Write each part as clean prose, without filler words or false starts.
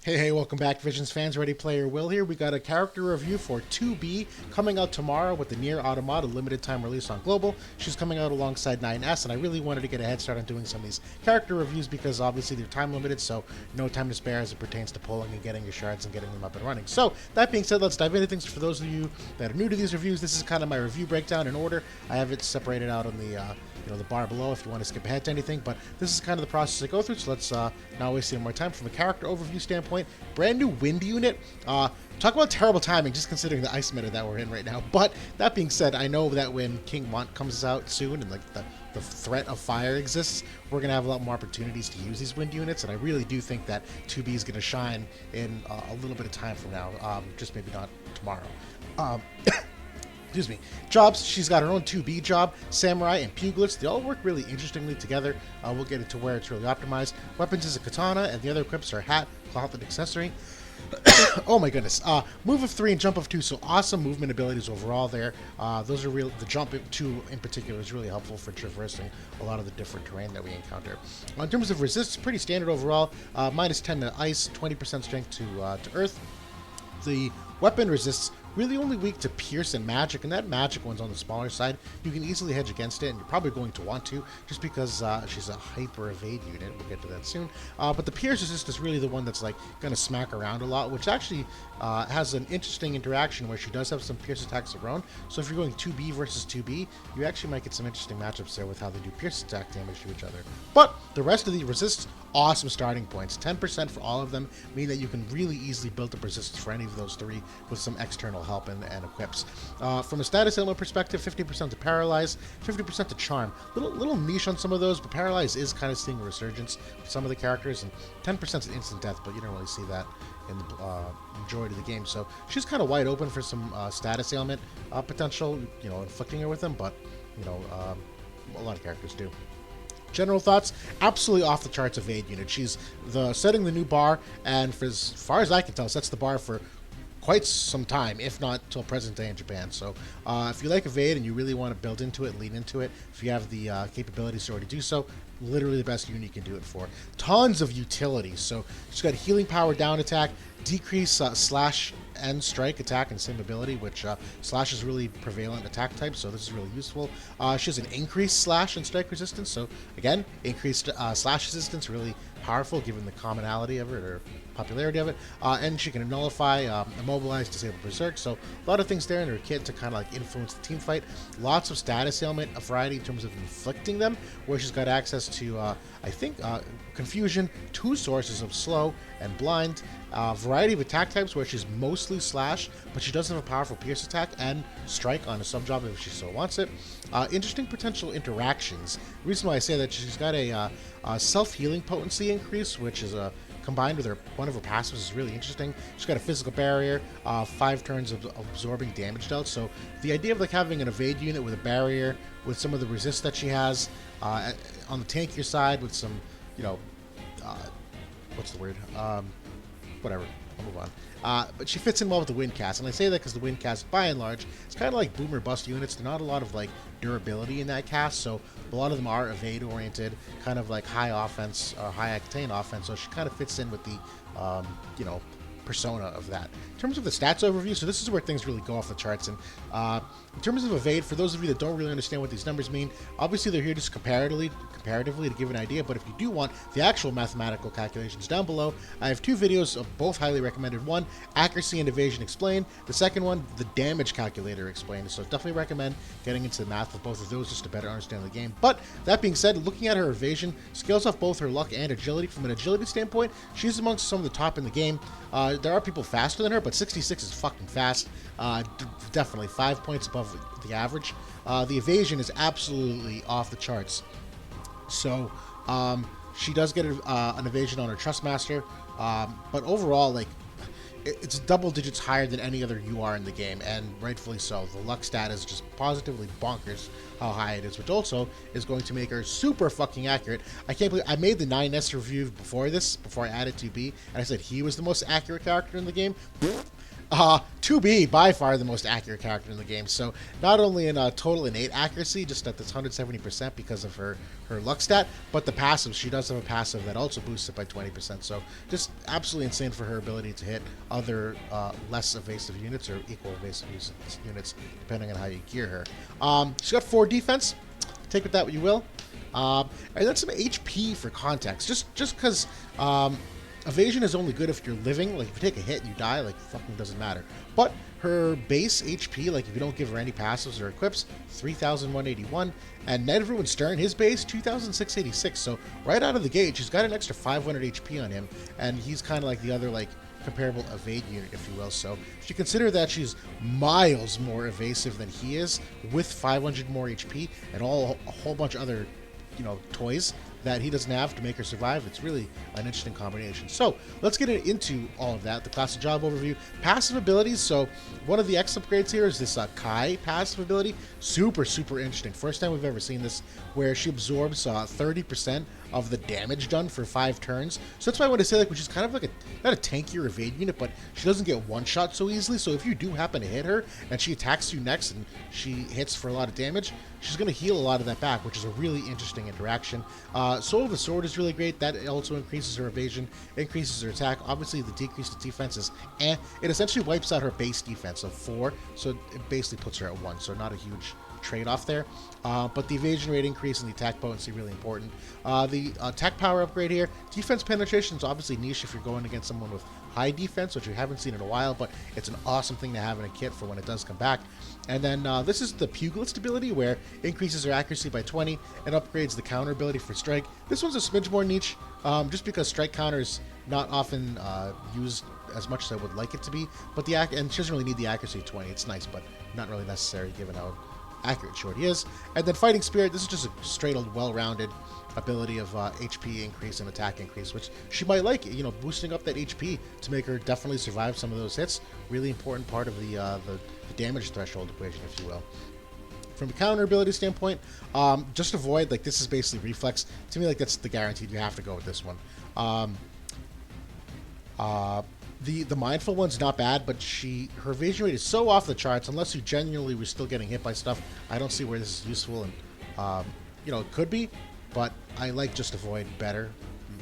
Hey, welcome back, Visions fans. Ready Player Will here. We got a character review for 2B coming out tomorrow with the Nier Automata limited time release on Global. She's coming out alongside 9S, and I really wanted to get a head start on doing some of these character reviews because obviously they're time limited, so no time to spare as it pertains to pulling and getting your shards and getting them up and running. So, that being said, let's dive into things. For those of you that are new to these reviews, this is kind of my review breakdown in order. I have it separated out on the bar below if you want to skip ahead to anything, but this is kind of the process I go through, so let's not waste any more time. From a character overview standpoint, brand new wind unit. Talk about terrible timing, just considering the ice meta that we're in right now. But that being said, I know that when King Want comes out soon and like the threat of fire exists, we're going to have a lot more opportunities to use these wind units, and I really do think that 2B is going to shine in a little bit of time from now, just maybe not tomorrow. Excuse me. Jobs, she's got her own 2B job, Samurai, and Pugilates. They all work really interestingly together. We'll get into where it's really optimized. Weapons is a katana, and the other equips are hat, cloth, and accessory. Oh my goodness. Move of 3 and jump of 2, so awesome movement abilities overall there. Those are real. The jump of 2 in particular is really helpful for traversing a lot of the different terrain that we encounter. In terms of resist, pretty standard overall. Minus 10 to ice, 20% strength to earth. The weapon resists really only weak to pierce and magic, and that magic one's on the smaller side. You can easily hedge against it, and you're probably going to want to, just because she's a hyper evade unit. We'll get to that soon. But the pierce resist is really the one that's like going to smack around a lot, which actually has an interesting interaction where she does have some pierce attacks of her own. So if you're going 2B versus 2B, you actually might get some interesting matchups there with how they do pierce attack damage to each other. But the rest of the resists, awesome starting points. 10% for all of them mean that you can really easily build up resistance for any of those 3 with some external help and equips. From a status element perspective, 50% to Paralyze, 50% to Charm. Little niche on some of those, but Paralyze is kind of seeing a resurgence with some of the characters, and 10% to instant death, but you don't really see that in the majority of the game. So she's kind of wide open for some status ailment potential, inflicting her with them, but a lot of characters do. General thoughts, absolutely off the charts evade unit. She's setting the new bar, and for as far as I can tell, sets the bar for quite some time, if not till present day in Japan. So if you like evade and you really want to build into it, lean into it, if you have the capabilities to already do so, literally the best unit you can do it for. Tons of utility. So she's got healing power down attack, decrease slash and strike attack and same ability, which slash is really prevalent attack type, so this is really useful. She has an increased slash and strike resistance, so again, increased slash resistance, really powerful given the commonality of it or popularity of it. And she can nullify, immobilize, disable berserk, so a lot of things there in her kit to kind of like influence the team fight. Lots of status ailment, a variety in terms of inflicting them, where she's got access to I think confusion, 2 sources of slow and blind, variety of attack types where she's mostly slash, but she does have a powerful pierce attack and strike on a sub job if she so wants it. Interesting potential interactions. The reason why I say that, she's got a self-healing potency increase, which is combined with one of her passives is really interesting. She's got a physical barrier, 5 turns of absorbing damage dealt. So the idea of like having an evade unit with a barrier, with some of the resist that she has on the tankier side, with some, what's the word? Whatever. I'll move on. But she fits in well with the Windcast, and I say that because the Windcast, by and large, it's kind of like boom or bust units. There's not a lot of like durability in that cast, so a lot of them are evade oriented, kind of like high offense or high octane offense. So she kind of fits in with the, persona of that. In terms of the stats overview, so this is where things really go off the charts. And in terms of evade, for those of you that don't really understand what these numbers mean, obviously they're here just comparatively to give an idea, but if you do want the actual mathematical calculations down below, I have 2 videos of both highly recommended. One, accuracy and evasion explained. The second one, the damage calculator explained. So definitely recommend getting into the math of both of those just to better understand the game. But that being said, looking at her evasion, scales off both her luck and agility. From an agility standpoint, she's amongst some of the top in the game. There are people faster than her, but 66 is fucking fast. Definitely 5 points above the average. The evasion is absolutely off the charts. So she does get an evasion on her Trustmaster, but overall, like, it's double digits higher than any other UR in the game, and rightfully so. The luck stat is just positively bonkers how high it is, which also is going to make her super fucking accurate. I can't believe I made the 9S review before I added 2B, and I said he was the most accurate character in the game. 2B, by far the most accurate character in the game. So not only in total innate accuracy, just at this 170% because of her luck stat, but the passive. She does have a passive that also boosts it by 20%. So just absolutely insane for her ability to hit other less evasive units or equal evasive units, depending on how you gear her. She's got 4 defense. Take with that what you will. And then some HP for context. Just because evasion is only good if you're living. Like, if you take a hit and you die, like, fucking doesn't matter. But her base HP, like, if you don't give her any passives or equips, 3,181. And Ned Ruin Stern, his base, 2,686. So right out of the gate, she's got an extra 500 HP on him. And he's kind of like the other, like, comparable evade unit, if you will. So if you consider that she's miles more evasive than he is, with 500 more HP and a whole bunch of other, toys that he doesn't have to make her survive, it's really an interesting combination. So let's get into all of that. The class of job overview, passive abilities. So one of the X upgrades here is this Kai passive ability. Super interesting. First time we've ever seen this, where she absorbs 30% of the damage done for 5 turns. So that's why I want to say, like, which is kind of like not a tankier evade unit, but she doesn't get one shot so easily. So if you do happen to hit her and she attacks you next and she hits for a lot of damage, she's going to heal a lot of that back, which is a really interesting interaction. Soul of the Sword is really great. That also increases her evasion, increases her attack. Obviously, the decrease to defense is It essentially wipes out her base defense of 4, so it basically puts her at 1, so not a huge trade-off there. But the evasion rate increase and the attack potency really important. The attack power upgrade here, defense penetration is obviously niche if you're going against someone with high defense, which we haven't seen in a while, but it's an awesome thing to have in a kit for when it does come back. And then this is the Pugilist ability, where it increases her accuracy by 20 and upgrades the counter ability for strike. This one's a smidge more niche, just because strike counter is not often used as much as I would like it to be, but and she doesn't really need the accuracy of 20. It's nice, but not really necessary given how accurate Shorty is. And then Fighting Spirit, this is just a straight old well-rounded ability of HP increase and attack increase, which she might like, boosting up that HP to make her definitely survive some of those hits. Really important part of the damage threshold equation, if you will. From a counter ability standpoint, just avoid, like, this is basically reflex. To me, like, that's the guaranteed. You have to go with this one. The mindful one's not bad, but her evasion rate is so off the charts. Unless you genuinely were still getting hit by stuff, I don't see where this is useful. And it could be, but I like just avoid better,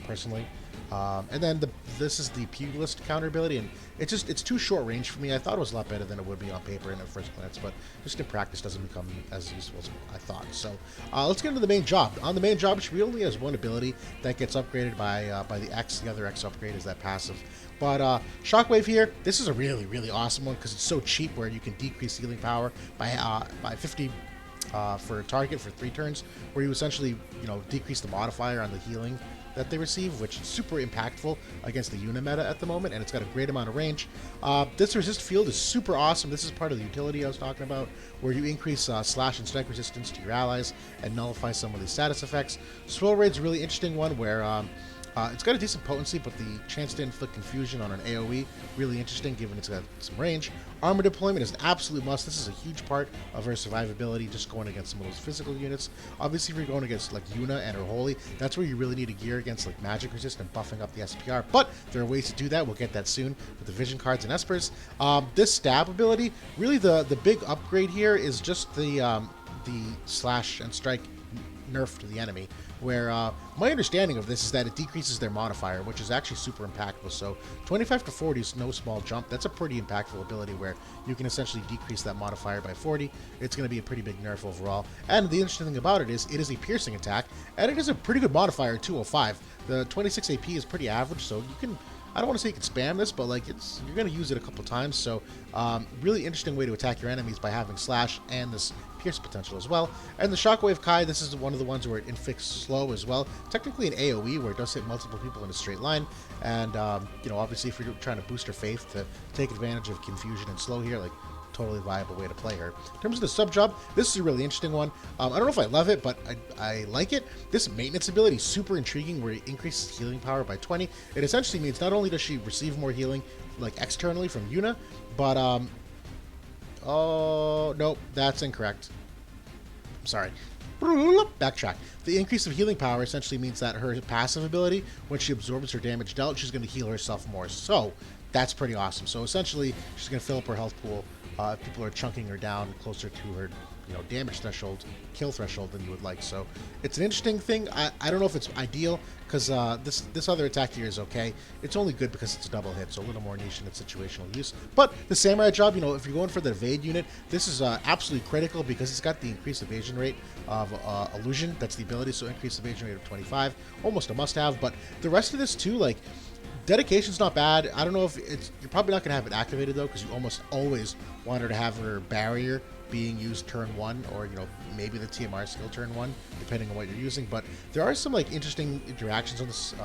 personally. And then this is the Pugilist counter ability, and it's too short range for me. I thought it was a lot better than it would be on paper and at first glance, but just in practice doesn't become as useful as I thought. So let's get into the main job. On the main job, she really only has one ability that gets upgraded by the X. The other X upgrade is that passive. But Shockwave here, this is a really awesome one because it's so cheap, where you can decrease healing power by 50 for a target for 3 turns, where you essentially decrease the modifier on the healing that they receive, which is super impactful against the Unimeta at the moment, and it's got a great amount of range. This resist field is super awesome. This is part of the utility I was talking about, where you increase slash and strike resistance to your allies and nullify some of these status effects. Swirl Raid's a really interesting one, where it's got a decent potency, but the chance to inflict confusion on an AoE, really interesting given it's got some range. Armor deployment is an absolute must. This is a huge part of her survivability, just going against some of those physical units. Obviously, if you're going against like Yuna and her Holy, that's where you really need to gear against like magic resist and buffing up the SPR. But there are ways to do that. We'll get that soon with the vision cards and Espers. This stab ability, really the big upgrade here is just the slash and strike nerf to the enemy, where my understanding of this is that it decreases their modifier, which is actually super impactful. So 25 to 40 is no small jump. That's a pretty impactful ability where you can essentially decrease that modifier by 40. It's going to be a pretty big nerf overall. And the interesting thing about it is a piercing attack, and it is a pretty good modifier, 205. The 26 AP is pretty average, so you can, I don't want to say you can spam this, but like you're going to use it a couple times. So really interesting way to attack your enemies by having slash and this pierce potential as well. And the Shockwave Kai, this is one of the ones where it inflicts slow as well. Technically an AoE where it does hit multiple people in a straight line. And obviously if you're trying to boost her faith to take advantage of confusion and slow here, like totally viable way to play her. In terms of the sub job, this is a really interesting one. I don't know if I love it, but I like it. This maintenance ability is super intriguing, where it increases healing power by 20. It essentially means not only does she receive more healing like externally from Yuna, but oh nope, that's incorrect. I'm sorry. Backtrack. The increase of healing power essentially means that her passive ability, when she absorbs her damage dealt, she's going to heal herself more. So that's pretty awesome. So essentially, she's going to fill up her health pool. If people are chunking her down closer to her, damage threshold, kill threshold than you would like. So it's an interesting thing. I don't know if it's ideal because this other attack here is okay. It's only good because it's a double hit, so a little more niche in its situational use. But the samurai job, if you're going for the evade unit, this is absolutely critical because it's got the increased evasion rate of illusion. That's the ability, so increased evasion rate of 25, almost a must-have. But the rest of this too, like. Dedication's not bad. I don't know if you're probably not going to have it activated though, because you almost always want her to have her barrier being used turn 1, or maybe the TMR skill turn 1, depending on what you're using. But there are some like interesting interactions on this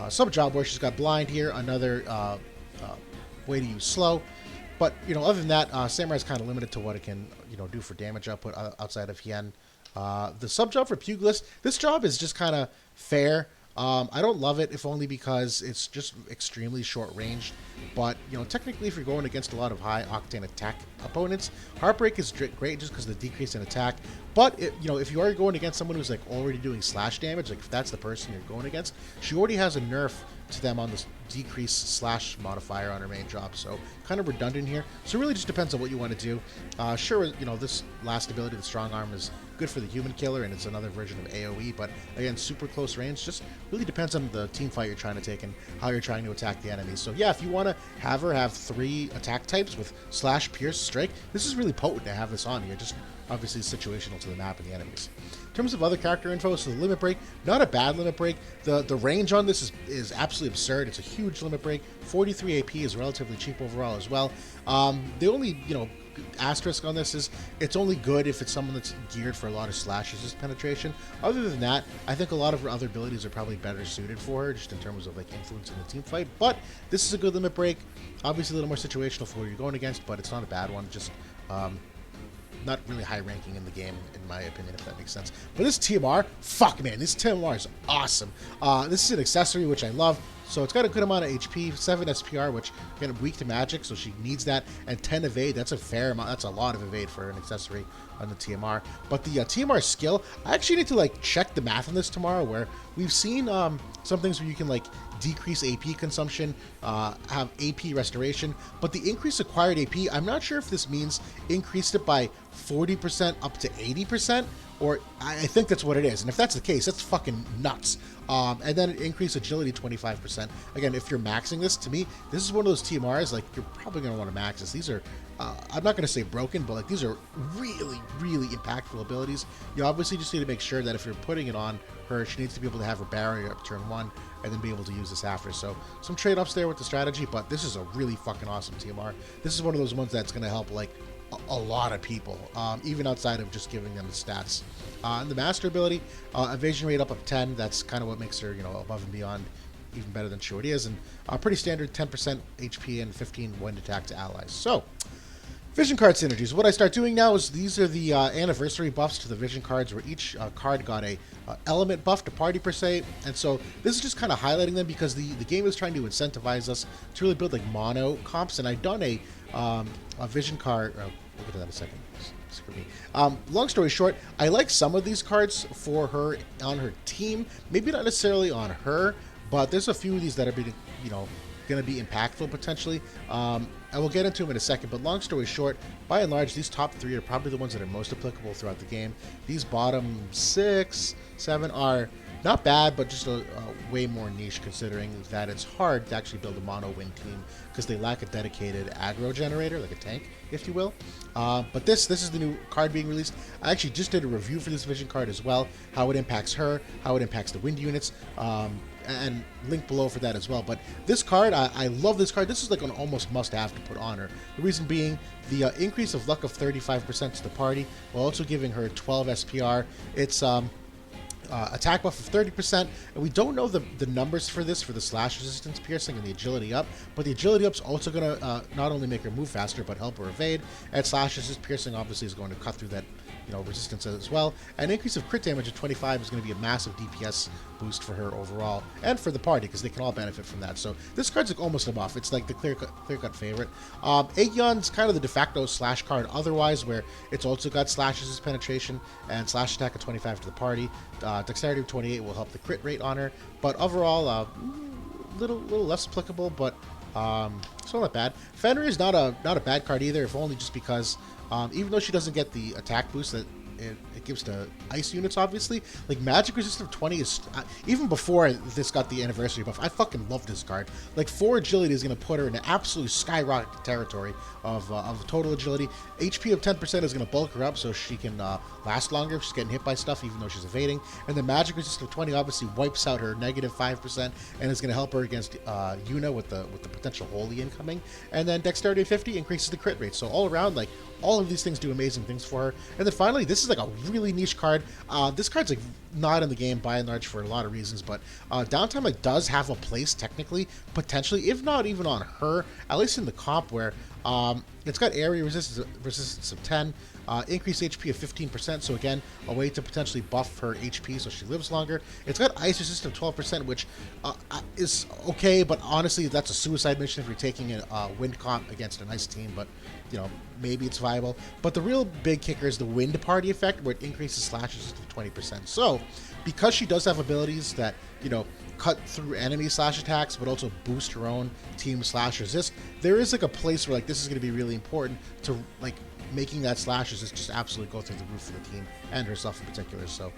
sub job where she's got blind here, another way to use slow. But other than that, Samurai's kind of limited to what it can do for damage output outside of Hien. The sub job for Pugilist, this job is just kind of fair. I don't love it, if only because it's just extremely short range. But, technically if you're going against a lot of high octane attack opponents, Heartbreak is great just because of the decrease in attack. But, if you are going against someone who's like already doing slash damage, like if that's the person you're going against, she already has a nerf to them on this decreased slash modifier on her main job. So kind of redundant here. So it really just depends on what you want to do. Sure, this last ability, the strong arm, is good for the human killer, and it's another version of AoE, but again, super close range. Just really depends on the team fight you're trying to take and how you're trying to attack the enemy. So yeah, if you want to have her have 3 attack types with slash, pierce, strike, this is really potent to have this on here. Just obviously situational to the map and the enemies. In terms of other character info, so the limit break, not a bad limit break. The range on this is absolutely absurd. It's a huge limit break. 43 AP is relatively cheap overall as well. The only, asterisk on this is it's only good if it's someone that's geared for a lot of slash resist penetration. Other than that, I think a lot of her other abilities are probably better suited for her, just in terms of like influencing the team fight. But this is a good limit break. Obviously a little more situational for who you're going against, but it's not a bad one. Just not really high ranking in the game, in my opinion, if that makes sense. But this TMR, fuck man, this TMR is awesome. This is an accessory which I love. So it's got a good amount of HP, 7 SPR, which again, weak to magic, so she needs that, and 10 evade. That's a fair amount. That's a lot of evade for an accessory on the TMR. But the TMR skill, I actually need to like check the math on this tomorrow, where we've seen some things where you can like decrease AP consumption, have AP restoration, but the increased acquired AP, I'm not sure if this means increased it by 40% up to 80%, or I think that's what it is. And if that's the case, that's fucking nuts. And then it increased agility 25%. Again, if you're maxing this, to me, this is one of those TMRs, like, you're probably going to want to max this. These are, I'm not going to say broken, but like these are really, really impactful abilities. You obviously just need to make sure that if you're putting it on her, she needs to be able to have her barrier up turn 1 and then be able to use this after. So some trade-offs there with the strategy, but this is a really fucking awesome TMR. This is one of those ones that's going to help like a lot of people, even outside of just giving them the stats. And the master ability, evasion rate up of 10, that's kind of what makes her, above and beyond, even better than she already is. And pretty standard 10% HP and 15 wind attack to allies. So, vision card synergies. What I start doing now is these are the anniversary buffs to the vision cards, where each card got a element buff to party per se. And so this is just kind of highlighting them because the game is trying to incentivize us to really build like mono comps. And I've done a vision card. We'll get to that in a second. Screw me. Long story short, I like some of these cards for her on her team. Maybe not necessarily on her, but there's a few of these that are being, going to be impactful potentially. I will get into them in a second, but long story short, by and large, these top 3 are probably the ones that are most applicable throughout the game. These bottom 6, 7 are not bad, but just a way more niche, considering that it's hard to actually build a mono win team because they lack a dedicated aggro generator, like a tank, if you will. But this is the new card being released. I actually just did a review for this vision card as well, how it impacts her, how it impacts the wind units, and link below for that as well. But this card, I love this card. This is like an almost must-have to put on her. The reason being the increase of luck of 35% to the party, while also giving her 12 SPR. It's attack buff of 30%, and we don't know the numbers for this, for the slash resistance piercing and the agility up, but the agility up's also going to not only make her move faster, but help her evade, and slash resist piercing obviously is going to cut through that resistance as well. An increase of crit damage of 25 is going to be a massive DPS boost for her overall, and for the party, because they can all benefit from that. So this card's like almost a buff. It's like the clear-cut favorite. Aegion's kind of the de facto slash card otherwise, where it's also got slash resist penetration and slash attack of 25 to the party. Dexterity of 28 will help the crit rate on her, but overall, little less applicable, but still not bad. Fenrir is not a bad card either, if only just because even though she doesn't get the attack boost that it gives to ice units, obviously, like magic resistance of 20 is even before this got the anniversary buff. I fucking love this card. Like 4 agility is going to put her in an absolute skyrocket territory of total agility. HP of 10% is going to bulk her up so she can last longer if she's getting hit by stuff, even though she's evading. And the magic resistance of 20 obviously wipes out her negative 5% and is going to help her against Yuna with the potential holy incoming. And then dexterity of 50 increases the crit rate. So all around, like, all of these things do amazing things for her. And then finally, this is like a really niche card. This card's like not in the game by and large for a lot of reasons, but Downtime like does have a place technically, potentially, if not even on her, at least in the comp where it's got area resistance of 10, increased HP of 15%, so again, a way to potentially buff her HP so she lives longer. It's got ice resistance of 12%, which is okay, but honestly, that's a suicide mission if you're taking a wind comp against an ice team, but, you know, maybe it's viable. But the real big kicker is the wind party effect, where it increases slash resistance to 20%. So, because she does have abilities that, you know, cut through enemy slash attacks, but also boost her own team slash resist, there is like a place where like this is going to be really important to like making that slash resist just absolutely go through the roof for the team and herself in particular. So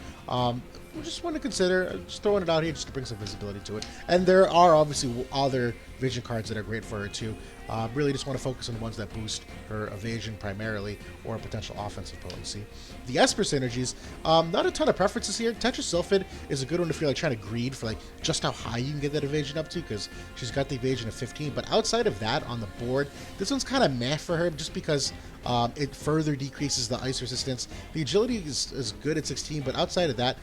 we just want to consider just throwing it out here just to bring some visibility to it. And there are obviously other vision cards that are great for her too. Really just want to focus on the ones that boost her evasion primarily or potential offensive potency. The Esper Synergies, not a ton of preferences here. Tetrasylphid is a good one if you're like trying to greed for like just how high you can get that evasion up to, because she's got the evasion of 15. But outside of that on the board, this one's kind of meh for her just because it further decreases the ice resistance. The agility is good at 16, but outside of that,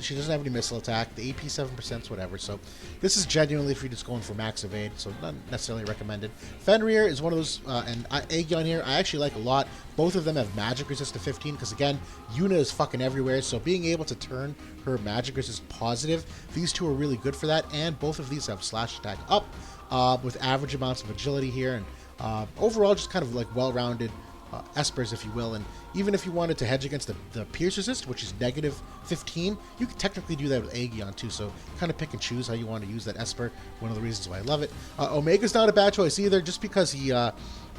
she doesn't have any missile attack. The AP 7% is whatever. So this is genuinely if you're just going for max evade, so not necessarily recommended. Fenrir is one of those, and Aegon here, I actually like a lot. Both of them have magic resist to 15, because again, Yuna is fucking everywhere, so being able to turn her magic resist positive, these two are really good for that, and both of these have slash attack up with average amounts of agility here, and overall just kind of like well-rounded Espers, if you will. And even if you wanted to hedge against the Pierce resist, which is negative 15, you could technically do that with Aegon too, so kind of pick and choose how you want to use that Esper. One of the reasons why I love it. Omega's not a bad choice either, just because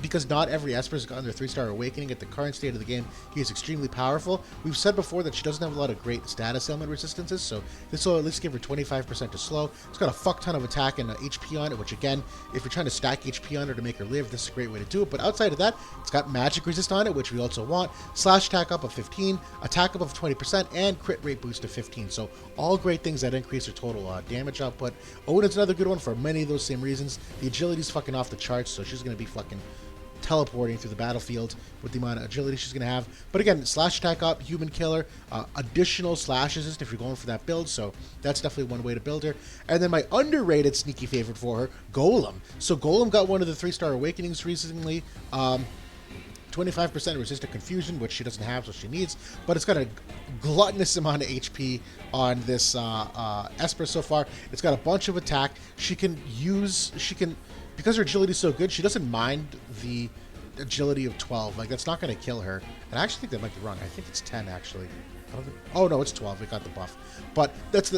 because not every Esper has gotten their 3-star awakening at the current state of the game. He is extremely powerful. We've said before that she doesn't have a lot of great status ailment resistances, so this will at least give her 25% to slow. It's got a fuck ton of attack and HP on it, which again, if you're trying to stack HP on her to make her live, this is a great way to do it. But outside of that, it's got magic resist on it, which we also want, slash attack up of 15, attack up of 20%, and crit rate boost of 15. So all great things that increase her total damage output. Odin's another good one for many of those same reasons. The agility's fucking off the charts, so she's going to be fucking teleporting through the battlefield with the amount of agility she's going to have. But again, slash attack up, human killer, additional slash resist if you're going for that build, so that's definitely one way to build her. And then my underrated sneaky favorite for her, Golem. So Golem got one of the 3-star awakenings recently. 25% resistant confusion, which she doesn't have, so she needs, but it's got a gluttonous amount of HP on this Esper so far. It's got a bunch of attack. Because her agility is so good, she doesn't mind the agility of 12. Like, that's not going to kill her. And I actually think that might be wrong. I think it's 10, actually. Oh, no, it's 12. It got the buff. But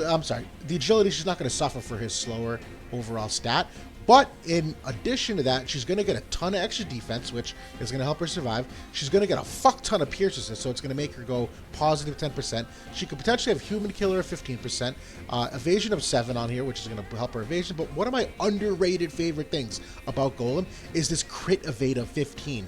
I'm sorry. The agility, she's not going to suffer for his slower overall stat. But in addition to that, she's going to get a ton of extra defense, which is going to help her survive. She's going to get a fuck ton of pierce resist, so it's going to make her go positive 10%. She could potentially have human killer of 15%, evasion of 7 on here, which is going to help her evasion. But one of my underrated favorite things about Golem is this crit evade of 15.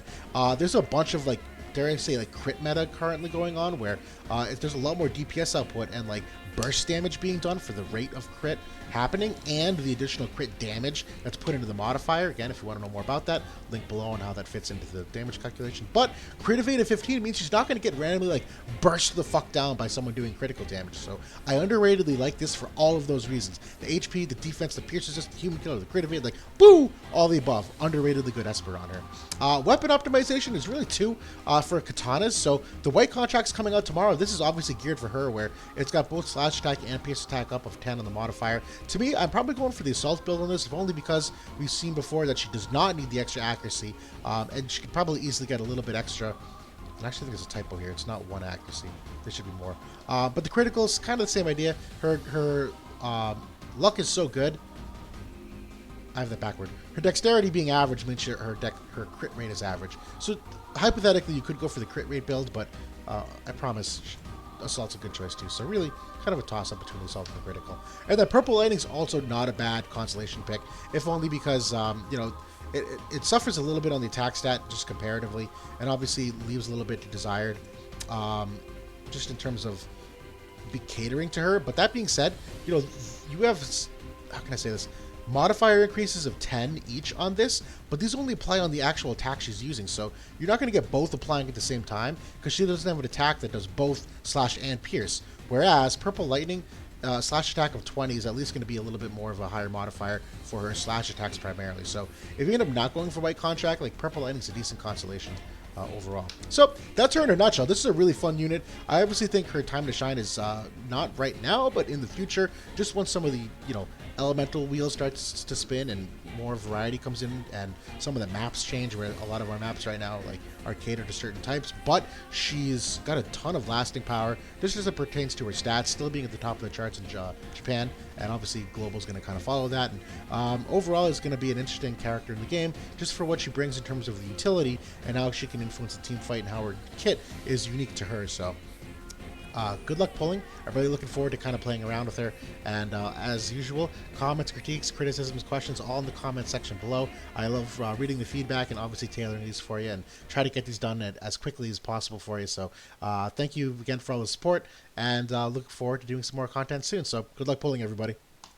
There's a bunch of, like, dare I say, like, crit meta currently going on where if there's a lot more DPS output and like burst damage being done for the rate of crit happening and the additional crit damage that's put into the modifier. Again, if you want to know more about that, link below on how that fits into the damage calculation. But crit evade of 15 means she's not going to get randomly like burst the fuck down by someone doing critical damage. So I underratedly like this for all of those reasons. The HP, the defense, the pierce resist, the human killer, the crit evade, like boo, all the above. Underratedly good Esper on her. Weapon optimization is really 2 for katanas. So the white contract's coming out tomorrow. This is obviously geared for her, where it's got both slash attack and pierce attack up of 10 on the modifier. To me, I'm probably going for the assault build on this, if only because we've seen before that she does not need the extra accuracy, and she could probably easily get a little bit extra. I actually think there's a typo here. It's not 1 accuracy. There should be more. But the critical is kind of the same idea. Her luck is so good. I have that backward. Her dexterity being average means her crit rate is average. So hypothetically, you could go for the crit rate build, but I promise Assault's a good choice too. So really, kind of a toss-up between the Assault and the Critical. And then Purple Lightning's also not a bad consolation pick, if only because, it suffers a little bit on the attack stat, just comparatively, and obviously leaves a little bit to desired, just in terms of be catering to her. But that being said, you have, how can I say this, modifier increases of 10 each on this, but these only apply on the actual attack she's using, so you're not going to get both applying at the same time, because she doesn't have an attack that does both slash and pierce, whereas Purple Lightning, slash attack of 20 is at least going to be a little bit more of a higher modifier for her slash attacks primarily. So if you end up not going for White Contract, like Purple Lightning's a decent consolation overall. So that's her in a nutshell. This is a really fun unit. I obviously think her time to shine is not right now, but in the future, just once some of the elemental wheel starts to spin and more variety comes in and some of the maps change, where a lot of our maps right now are catered to certain types, but she's got a ton of lasting power just as it pertains to her stats, still being at the top of the charts in Japan, and obviously global is going to kind of follow that, and overall is going to be an interesting character in the game just for what she brings in terms of the utility and how she can influence the team fight, and how her kit is unique to her. So good luck pulling. I'm really looking forward to kind of playing around with her. And as usual, comments, critiques, criticisms, questions, all in the comment section below. I love reading the feedback and obviously tailoring these for you and try to get these done as quickly as possible for you. So thank you again for all the support, and look forward to doing some more content soon. So good luck pulling, everybody.